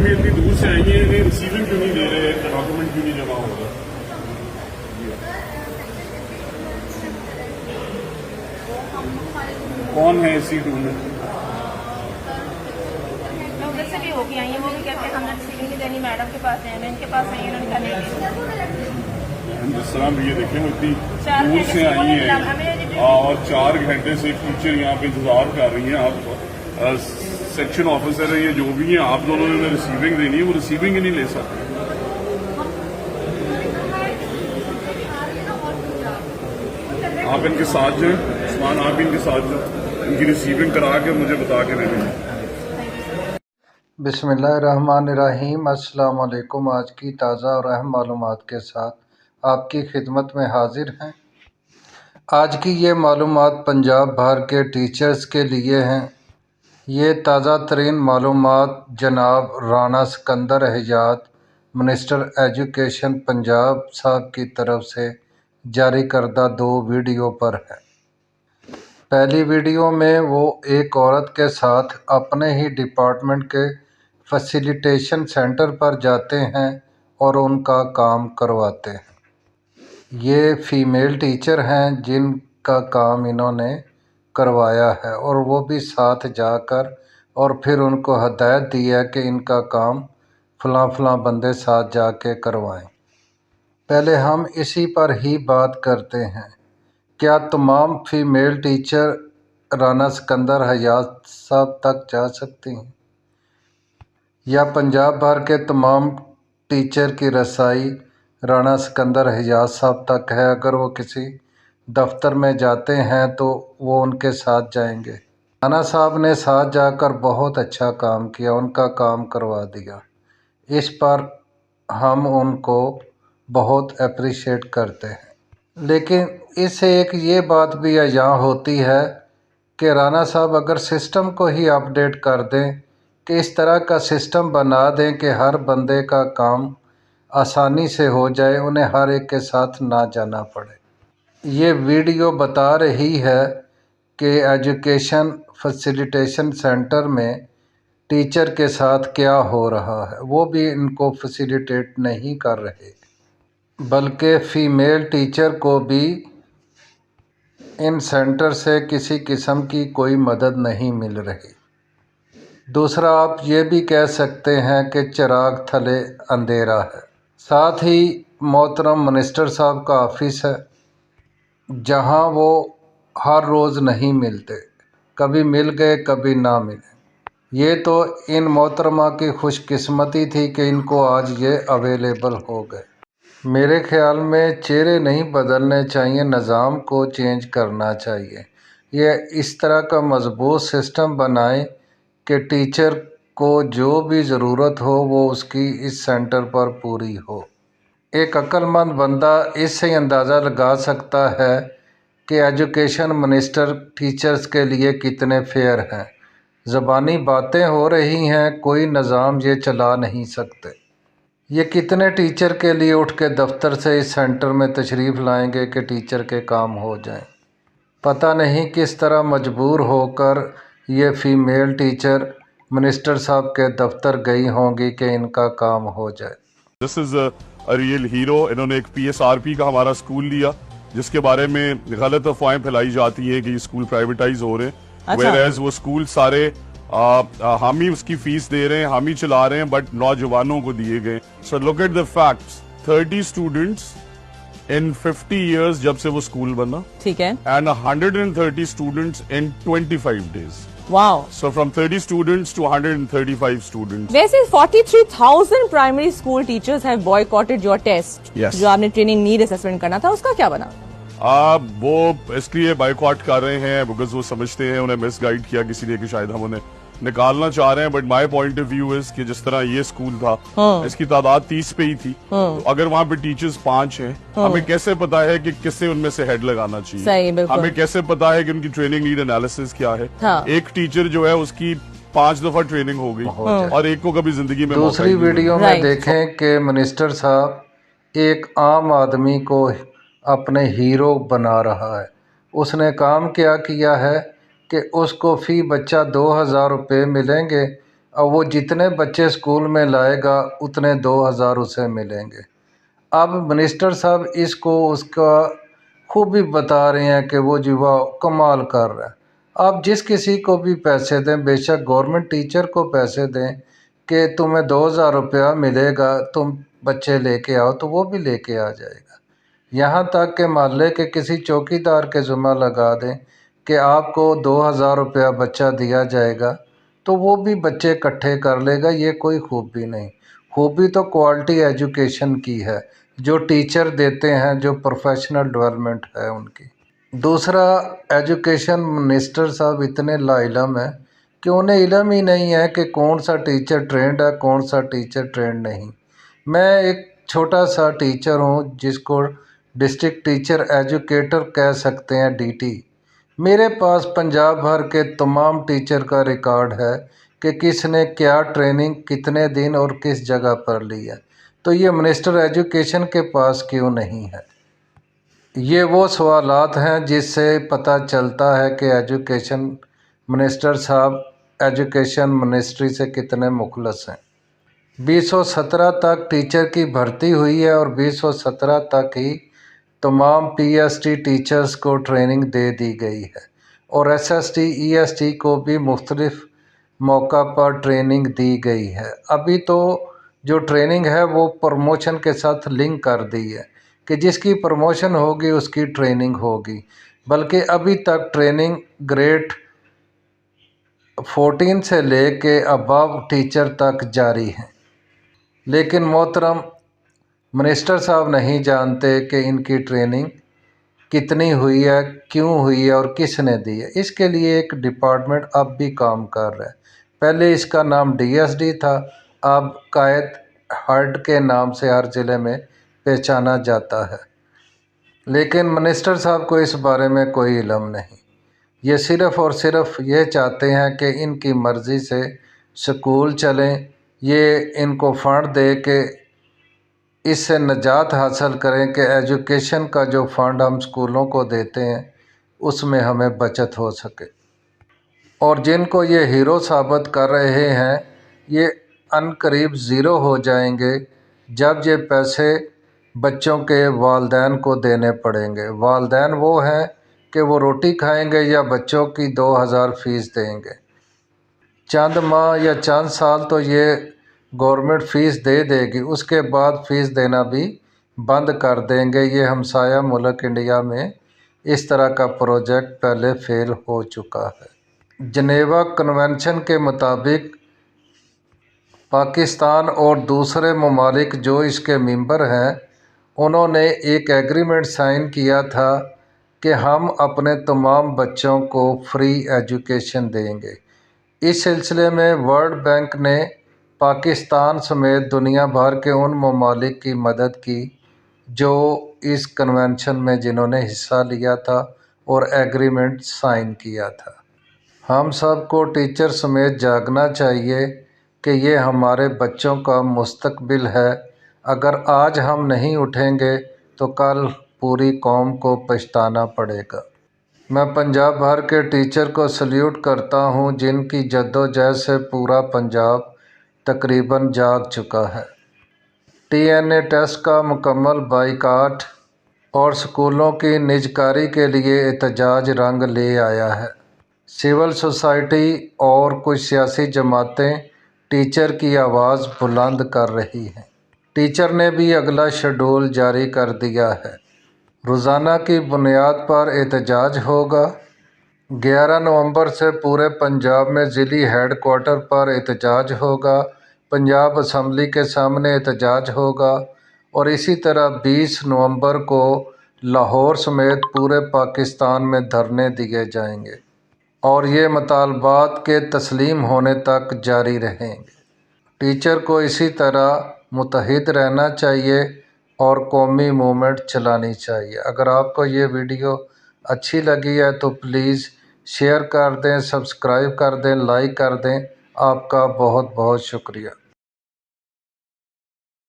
इतनी दूर से आएंगे, इन्हें रिसीविंग क्यों नहीं दे रहे, डॉक्यूमेंट क्यों नहीं जमा हो रहा? कौन है C2 में? उधर से भी होगी आई है, वो भी कहते हैं हमने रिसीविंग नहीं देनी, मैडम के पास है, मैं इनके पास नहीं, इन्होंने कहा नहीं। जिस तरह भी ये देखें, वो इतनी दूर से आई हैं और 4 घंटे से टीचर यहाँ पे इंतजार कर रही हैं। आप सेक्शन ऑफिसर हैं, ये जो भी हैं, आप दोनों ने रिसीविंग देनी है, वो रिसीविंग ही नहीं ले सकते। आप इनके साथ जाएं, उस्मान आप भी इनके साथ जाएं, इनकी रिसीविंग करा के मुझे बता के दें। बिस्मिल्लाहिर्रहमानिर्रहीम। अस्सलाम वालेकुम। आज की ताज़ा और अहम मालूमात के साथ आपकी खिदमत में हाजिर हैं। आज की ये मालूमात पंजाब भर के टीचर्स के लिए हैं। ये ताज़ा तरीन मालूमात जनाब राना सिकंदर हिजात, मिनिस्टर एजुकेशन पंजाब साहब की तरफ से जारी करदा 2 वीडियो पर है। पहली वीडियो में वो एक औरत के साथ अपने ही डिपार्टमेंट के फैसिलिटेशन सेंटर पर जाते हैं और उनका काम करवाते हैं। ये फ़ीमेल टीचर हैं जिनका काम इन्होंने करवाया है और वो भी साथ जाकर और फिर उनको हदायत दी है कि इनका काम फ़लाँ बंदे साथ जाके करवाएं। पहले हम इसी पर ही बात करते हैं। क्या तमाम फ़ीमेल टीचर राना सिकंदर हिजात साहब तक जा सकती हैं, या पंजाब भर के तमाम टीचर की रसाई राना सिकंदर हिजात साहब तक है? अगर वो किसी दफ्तर में जाते हैं तो वो उनके साथ जाएंगे। राना साहब ने साथ जाकर बहुत अच्छा काम किया, उनका काम करवा दिया। इस पर हम उनको बहुत अप्रिशिएट करते हैं। लेकिन इससे एक ये बात भी यहाँ होती है कि राना साहब अगर सिस्टम को ही अपडेट कर दें कि इस तरह का सिस्टम बना दें कि हर बंदे का काम आसानी से हो जाए, उन्हें हर एक के साथ ना जाना पड़े। ये वीडियो बता रही है कि एजुकेशन फैसिलिटेशन सेंटर में टीचर के साथ क्या हो रहा है। वो भी इनको फैसिलिटेट नहीं कर रहे, बल्कि फ़ीमेल टीचर को भी इन सेंटर से किसी किस्म की कोई मदद नहीं मिल रही। दूसरा, आप ये भी कह सकते हैं कि चिराग थले अंधेरा है। साथ ही मोहतरम मिनिस्टर साहब का ऑफिस है, जहां वो हर रोज़ नहीं मिलते, कभी मिल गए कभी ना मिले। ये तो इन मोहतरमा की खुशकिस्मती थी कि इनको आज ये अवेलेबल हो गए। मेरे ख़्याल में चेहरे नहीं बदलने चाहिए, निज़ाम को चेंज करना चाहिए। ये इस तरह का मजबूत सिस्टम बनाएं कि टीचर को जो भी ज़रूरत हो वो उसकी इस सेंटर पर पूरी हो। एक अक्लमंद बंदा इससे अंदाज़ा लगा सकता है कि एजुकेशन मिनिस्टर टीचर्स के लिए कितने फेयर हैं। ज़बानी बातें हो रही हैं, कोई निज़ाम ये चला नहीं सकते। ये कितने टीचर के लिए उठ के दफ्तर से इस सेंटर में तशरीफ़ लाएंगे कि टीचर के काम हो जाएं। पता नहीं किस तरह मजबूर होकर ये फ़ीमेल टीचर मिनिस्टर साहब के दफ्तर गई होंगी कि इनका काम हो जाए। This is a real hero. इन्होंने एक PSRP का हमारा स्कूल लिया, जिसके बारे में गलत अफवाहें फैलाई जाती हैं कि ये स्कूल प्राइवेटाइज हो रहे हैं। Whereas वो स्कूल सारे हम ही उसकी फीस दे रहे हैं, हम ही चला रहे हैं, बट नौजवानों को दिए गए। So look at the facts, 30 students in 50 years जब से वो स्कूल बना, ठीक है, and 130 students in 25 days। Wow. So from 30 students to 135 students. वैसे 43,000 primary school teachers have boycotted your test. Yes. जो आपने ट्रेनिंग नीड असेसमेंट करना था, उसका क्या बना? वो इसलिए बाइकआउट कर रहे हैं बिकॉज वो समझते हैं उन्हें मिस गाइड किया किसी ने कि शायद हम उन्हें निकालना चाह रहे हैं। But my point of view is कि जिस तरह ये स्कूल था, इसकी तादाद 30 पे ही थी। तो अगर वहाँ पे टीचर्स 5 हैं, हमें कैसे पता है कि किससे उनमें से हेड लगाना चाहिए? सही, बिल्कुल। हमें कैसे पता है कि उनकी ट्रेनिंग नीड एनालिसिस क्या है? हाँ। एक टीचर जो है उसकी 5 दफा ट्रेनिंग हो गई और एक को कभी जिंदगी में। दूसरी वीडियो में देखें कि मिनिस्टर साहब एक आम आदमी को अपने हीरो बना रहा है। उसने काम क्या किया है कि उसको फ़ी बच्चा 2000 रुपये मिलेंगे और वो जितने बच्चे स्कूल में लाएगा उतने 2000 उसे मिलेंगे। अब मिनिस्टर साहब इसको उसका खूबी बता रहे हैं कि वो जी वाह कमाल कर रहा है। आप जिस किसी को भी पैसे दें, बेशक गवर्नमेंट टीचर को पैसे दें कि तुम्हें 2000 रुपया मिलेगा, तुम बच्चे लेके आओ, तो वो भी लेके आ जाएगा। यहाँ तक कि मोहल्ले के किसी चौकीदार के ज़िम्मा लगा दें कि आपको 2000 रुपया बच्चा दिया जाएगा, तो वो भी बच्चे इकट्ठे कर लेगा। ये कोई खूबी नहीं, खूबी तो क्वालिटी एजुकेशन की है जो टीचर देते हैं, जो प्रोफेशनल डेवलपमेंट है उनकी। दूसरा, एजुकेशन मिनिस्टर साहब इतने लाइलम हैं कि उन्हें इल्म ही नहीं है कि कौन सा टीचर ट्रेंड है, कौन सा टीचर ट्रेंड नहीं। मैं एक छोटा सा टीचर हूँ जिसको डिस्ट्रिक्ट टीचर एजुकेटर कह सकते हैं, DT। मेरे पास पंजाब भर के तमाम टीचर का रिकॉर्ड है कि किसने क्या ट्रेनिंग कितने दिन और किस जगह पर ली है। तो ये मिनिस्टर एजुकेशन के पास क्यों नहीं है? ये वो सवालात हैं जिससे पता चलता है कि एजुकेशन मिनिस्टर साहब एजुकेशन मिनिस्ट्री से कितने मुखलस हैं। 2017 तक टीचर की भर्ती हुई है और 2017 तक ही तमाम PST टीचर्स को ट्रेनिंग दे दी गई है और SST EST को भी मुख्तलिफ मौका पर ट्रेनिंग दी गई है। अभी तो जो ट्रेनिंग है वो प्रमोशन के साथ लिंक कर दी है कि जिसकी प्रमोशन होगी उसकी ट्रेनिंग होगी, बल्कि अभी तक ट्रेनिंग ग्रेड 14 से लेके अबव टीचर तक जारी है। लेकिन मोहतरम मिनिस्टर साहब नहीं जानते कि इनकी ट्रेनिंग कितनी हुई है, क्यों हुई है और किसने दी है। इसके लिए एक डिपार्टमेंट अब भी काम कर रहा है। पहले इसका नाम DSD था, अब कायद हेड के नाम से हर ज़िले में पहचाना जाता है। लेकिन मिनिस्टर साहब को इस बारे में कोई इल्म नहीं। ये सिर्फ़ और सिर्फ ये चाहते हैं कि इनकी मर्ज़ी से स्कूल चलें, ये इनको फ़ंड दे के इससे निजात हासिल करें कि एजुकेशन का जो फ़ंड हम स्कूलों को देते हैं उसमें हमें बचत हो सके। और जिनको ये हीरो साबित कर रहे हैं ये अनकरीब ज़ीरो हो जाएंगे जब ये पैसे बच्चों के वालदैन को देने पड़ेंगे। वालदैन वो हैं कि वो रोटी खाएंगे या बच्चों की 2000 फ़ीस देंगे। चंद माह या चंद साल तो ये गवर्नमेंट फ़ीस दे देगी, उसके बाद फ़ीस देना भी बंद कर देंगे। ये हमसाया मुल्क इंडिया में इस तरह का प्रोजेक्ट पहले फेल हो चुका है। जनेवा कन्वेंशन के मुताबिक पाकिस्तान और दूसरे ममालिक जो इसके मेंबर हैं उन्होंने एक एग्रीमेंट साइन किया था कि हम अपने तमाम बच्चों को फ्री एजुकेशन देंगे। इस सिलसिले में वर्ल्ड बैंक ने पाकिस्तान समेत दुनिया भर के उन ममालिक की मदद की जो इस कन्वेंशन में जिन्होंने हिस्सा लिया था और एग्रीमेंट साइन किया था। हम सब को टीचर समेत जागना चाहिए कि ये हमारे बच्चों का मुस्तकबिल है। अगर आज हम नहीं उठेंगे तो कल पूरी कौम को पछताना पड़ेगा। मैं पंजाब भर के टीचर को सल्यूट करता हूँ जिनकी जद्दोजहद से पूरा पंजाब तकरीबन जाग चुका है। TNA टेस्ट का मुकम्मल बाइकाट और स्कूलों की निजकारी के लिए एहतजाज रंग ले आया है। सिविल सोसाइटी और कुछ सियासी जमातें टीचर की आवाज़ बुलंद कर रही हैं। टीचर ने भी अगला शेड्यूल जारी कर दिया है। रोज़ाना की बुनियाद पर एहतजाज होगा। 11 नवंबर से पूरे पंजाब में ज़िली हेड क्वार्टर पर एहतजाज होगा, पंजाब असम्बली के सामने एहतजाज होगा और इसी तरह 20 नवंबर को लाहौर समेत पूरे पाकिस्तान में धरने दिए जाएंगे और ये मुतालबात के तस्लीम होने तक जारी रहेंगे। टीचर को इसी तरह मुत्तहिद रहना चाहिए और कौमी मूवमेंट चलानी चाहिए। अगर आपको ये वीडियो अच्छी लगी है तो प्लीज़ शेयर कर दें, सब्सक्राइब कर दें, लाइक कर दें। आपका बहुत बहुत शुक्रिया।